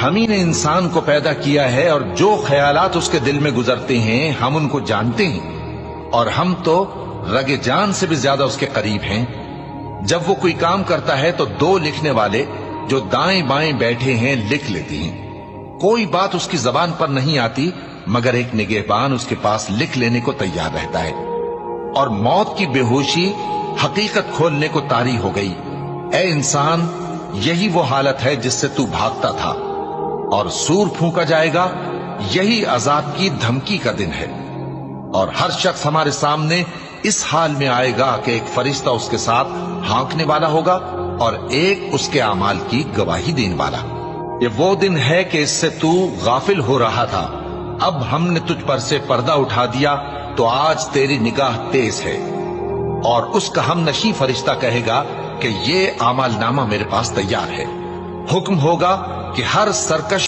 ہم ہی نے انسان کو پیدا کیا ہے اور جو خیالات اس کے دل میں گزرتے ہیں ہم ان کو جانتے ہیں، اور ہم تو رگ جان سے بھی زیادہ اس کے قریب ہیں۔ جب وہ کوئی کام کرتا ہے تو دو لکھنے والے جو دائیں بائیں بیٹھے ہیں لکھ لیتے ہیں۔ کوئی بات اس کی زبان پر نہیں آتی مگر ایک نگہبان اس کے پاس لکھ لینے کو تیار رہتا ہے۔ اور موت کی بے ہوشی حقیقت کھولنے کو طاری ہو گئی۔ اے انسان، یہی وہ حالت ہے جس سے تو بھاگتا تھا، اور سور پھونکا جائے گا، یہی عذاب کی دھمکی کا دن ہے۔ اور ہر شخص ہمارے سامنے اس حال میں آئے گا کہ ایک فرشتہ اس کے ساتھ ہانکنے والا ہوگا اور ایک اس کے اعمال کی گواہی دینے والا۔ یہ وہ دن ہے کہ اس سے تو غافل ہو رہا تھا، اب ہم نے تجھ پر سے پردہ اٹھا دیا تو آج تیری نگاہ تیز ہے۔ اور اس کا ہم نشیں فرشتہ کہے گا کہ یہ اعمال نامہ میرے پاس تیار ہے۔ حکم ہوگا کہ ہر سرکش